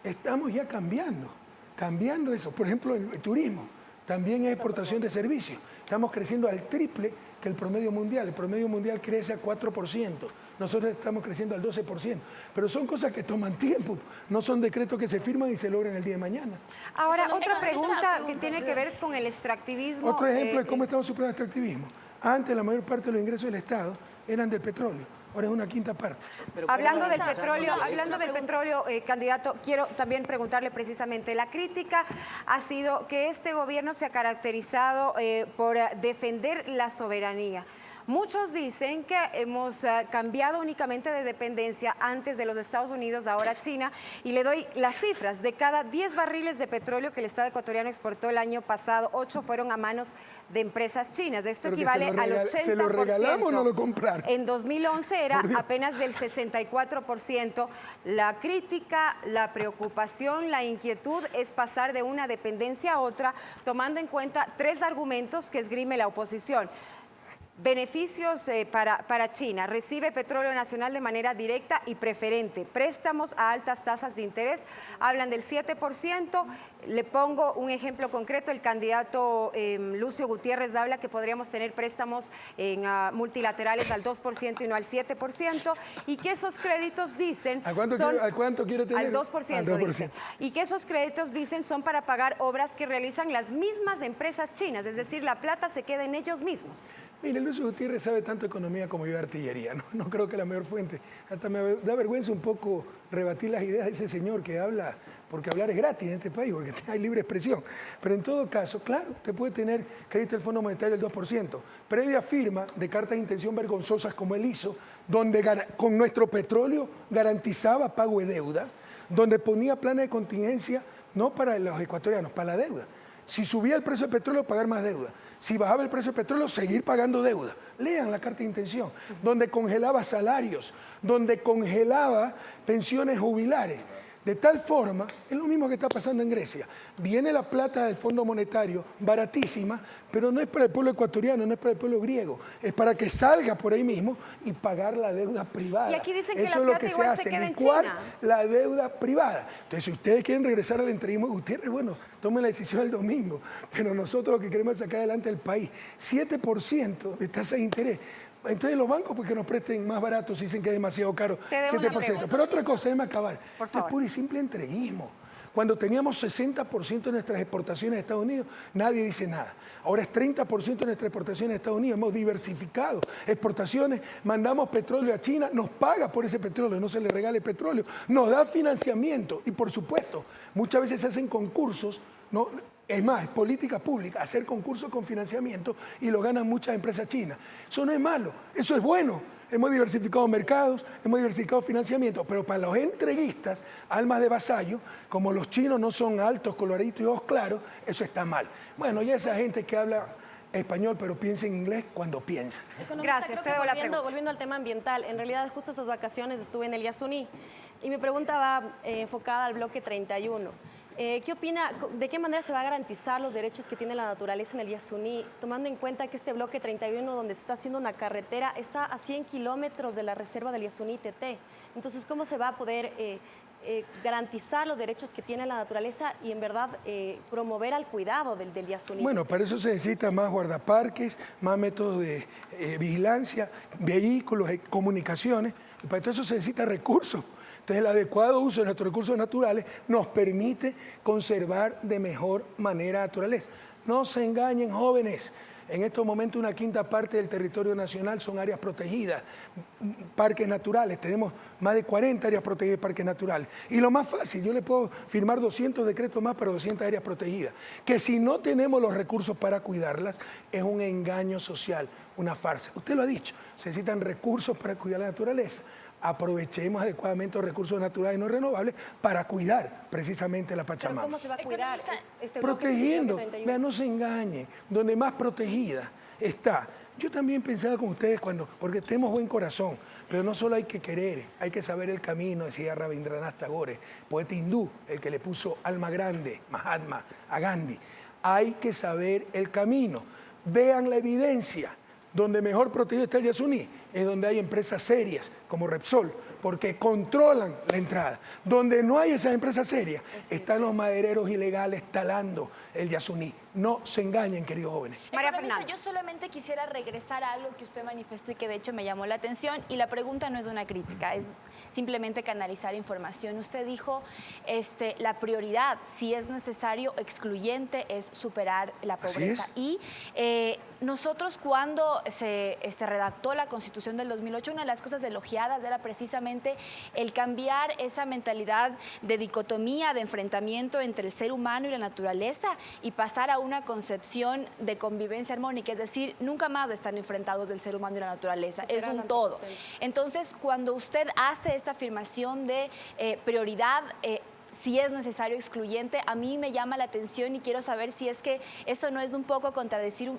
estamos ya cambiando eso. Por ejemplo, el turismo también es exportación de servicios. Estamos creciendo al triple que el promedio mundial. El promedio mundial crece a 4%. Nosotros estamos creciendo al 12%. Pero son cosas que toman tiempo. No son decretos que se firman y se logran el día de mañana. Ahora, otra pregunta que tiene que ver con el extractivismo. Otro ejemplo de cómo estamos superando el extractivismo. Antes la mayor parte de los ingresos del Estado eran del petróleo. Ahora es una quinta parte. Hablando del petróleo, candidato, quiero también preguntarle precisamente, la crítica ha sido que este gobierno se ha caracterizado por defender la soberanía. Muchos dicen que hemos cambiado únicamente de dependencia antes de los Estados Unidos, ahora China, y le doy las cifras. De cada 10 barriles de petróleo que el Estado ecuatoriano exportó el año pasado, 8 fueron a manos de empresas chinas. Esto equivale al 80%. ¿Se lo regalamos o no lo compraron? En 2011 era apenas del 64%. La crítica, la preocupación, la inquietud es pasar de una dependencia a otra, tomando en cuenta 3 argumentos que esgrime la oposición. Beneficios para China. Recibe petróleo nacional de manera directa y preferente. Préstamos a altas tasas de interés. Hablan del 7%. Le pongo un ejemplo concreto. El candidato Lucio Gutiérrez habla que podríamos tener préstamos multilaterales al 2% y no al 7%. Y que esos créditos dicen... ¿A cuánto quiere tener? Al 2%. Al 2%. Dice. Y que esos créditos dicen son para pagar obras que realizan las mismas empresas chinas. Es decir, la plata se queda en ellos mismos. Mire, Lucio Gutiérrez sabe tanto de economía como yo de artillería, no creo que la mejor fuente. Hasta me da vergüenza un poco rebatir las ideas de ese señor que habla, porque hablar es gratis en este país, porque hay libre expresión. Pero en todo caso, claro, usted puede tener crédito del Fondo Monetario del 2%, previa firma de cartas de intención vergonzosas como él hizo, donde con nuestro petróleo garantizaba pago de deuda, donde ponía planes de contingencia no para los ecuatorianos, para la deuda. Si subía el precio del petróleo, pagar más deuda. Si bajaba el precio del petróleo, seguir pagando deuda. Lean la carta de intención, donde congelaba salarios, donde congelaba pensiones jubilares. De tal forma, es lo mismo que está pasando en Grecia. Viene la plata del Fondo Monetario, baratísima, pero no es para el pueblo ecuatoriano, no es para el pueblo griego. Es para que salga por ahí mismo y pagar la deuda privada. Y aquí dicen que eso la es plata lo que igual se se hace, queda en licuar China. la deuda privada. Entonces, si ustedes quieren regresar al entreguismo de Gutiérrez, bueno, tomen la decisión el domingo. Pero nosotros lo que queremos es sacar adelante el país. 7% de tasa de interés. Entonces los bancos, porque nos presten más baratos, si dicen que es demasiado caro, 7%. Pero otra cosa, déjame acabar. Es puro y simple entreguismo. Cuando teníamos 60% de nuestras exportaciones a Estados Unidos, nadie dice nada. Ahora es 30% de nuestras exportaciones a Estados Unidos. Hemos diversificado exportaciones, mandamos petróleo a China, nos paga por ese petróleo, no se le regale petróleo, nos da financiamiento y por supuesto, muchas veces se hacen concursos, ¿no? Es más, política pública, hacer concursos con financiamiento y lo ganan muchas empresas chinas. Eso no es malo, eso es bueno. Hemos diversificado mercados, hemos diversificado financiamiento, pero para los entreguistas, almas de vasallo, como los chinos no son altos, coloraditos y ojos claros, eso está mal. Bueno, ya esa gente que habla español, pero piensa en inglés cuando piensa. Gracias, te doy la pregunta. Volviendo al tema ambiental, en realidad justo estas vacaciones estuve en el Yasuní y mi pregunta va enfocada al bloque 31. ¿Qué opina? ¿De qué manera se va a garantizar los derechos que tiene la naturaleza en el Yasuní, tomando en cuenta que este bloque 31, donde se está haciendo una carretera, está a 100 kilómetros de la reserva del Yasuní TT? Entonces, ¿cómo se va a poder garantizar los derechos que tiene la naturaleza y, en verdad, promover al cuidado del Yasuní? Bueno, para eso se necesita más guardaparques, más métodos de vigilancia, vehículos, comunicaciones, y para todo eso se necesita recursos. Entonces, el adecuado uso de nuestros recursos naturales nos permite conservar de mejor manera la naturaleza. No se engañen, jóvenes. En estos momentos una quinta parte del territorio nacional son áreas protegidas, parques naturales. Tenemos más de 40 áreas protegidas de parques naturales. Y lo más fácil, yo le puedo firmar 200 decretos más para 200 áreas protegidas. Que si no tenemos los recursos para cuidarlas, es un engaño social, una farsa. Usted lo ha dicho, se necesitan recursos para cuidar la naturaleza. Aprovechemos adecuadamente los recursos naturales no renovables para cuidar precisamente la Pachamama. ¿Pero cómo se va a cuidar este protegiendo? bloque 31? Vea, no se engañe, donde más protegida está. Yo también pensaba con ustedes porque tenemos buen corazón, pero no solo hay que querer, hay que saber el camino, decía Rabindranath Tagore, poeta hindú, el que le puso alma grande, Mahatma, a Gandhi. Hay que saber el camino, vean la evidencia. Donde mejor protegido está el Yasuní es donde hay empresas serias como Repsol, porque controlan la entrada. Donde no hay esas empresas serias, están los madereros ilegales talando el Yasuní. No se engañen, queridos jóvenes. María Economista, Fernanda. yo solamente quisiera regresar a algo que usted manifestó y que de hecho me llamó la atención, y la pregunta no es una crítica, es simplemente canalizar información. Usted dijo, la prioridad, si es necesario, excluyente, es superar la Así pobreza. es. Y nosotros cuando se redactó la Constitución del 2008, una de las cosas elogiadas era precisamente el cambiar esa mentalidad de dicotomía, de enfrentamiento entre el ser humano y la naturaleza, y pasar a una concepción de convivencia armónica, es decir, nunca más están enfrentados el ser humano y la naturaleza, es Superar un al todo. antropocentro. Entonces, cuando usted hace esta afirmación de prioridad, si es necesario excluyente, a mí me llama la atención y quiero saber si es que eso no es un poco contradecir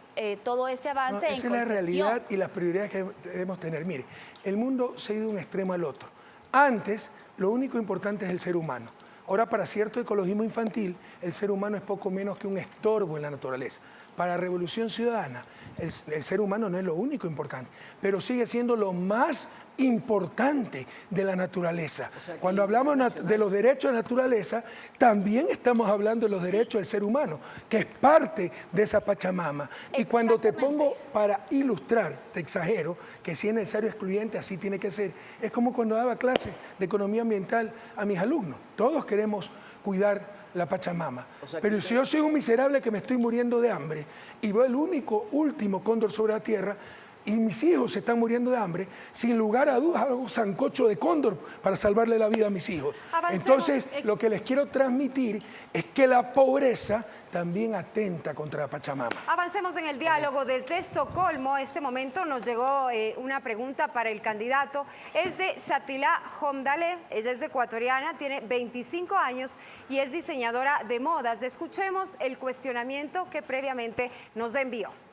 todo ese avance en Esa es la concepción. realidad y las prioridades que debemos tener. Mire, el mundo se ha ido de un extremo al otro. Antes, lo único importante es el ser humano. Ahora, para cierto ecologismo infantil, el ser humano es poco menos que un estorbo en la naturaleza. Para la Revolución Ciudadana, el ser humano no es lo único importante, pero sigue siendo lo más importante de la naturaleza. Cuando hablamos de los derechos de la naturaleza, también estamos hablando de los derechos del ser humano, que es parte de esa Pachamama. Y cuando te pongo para ilustrar, te exagero, que si es necesario excluyente, así tiene que ser. Es como cuando daba clase de economía ambiental a mis alumnos. Todos queremos cuidar la Pachamama. Pero si yo soy un miserable que me estoy muriendo de hambre y veo el último cóndor sobre la tierra, y mis hijos se están muriendo de hambre, sin lugar a dudas hago sancocho de cóndor para salvarle la vida a mis hijos. Avancemos. Entonces, lo que les quiero transmitir es que la pobreza también atenta contra la Pachamama. Avancemos en el diálogo. Desde Estocolmo, este momento nos llegó una pregunta para el candidato. Es de Shatila Homdale, ella es ecuatoriana, tiene 25 años y es diseñadora de modas. Escuchemos el cuestionamiento que previamente nos envió.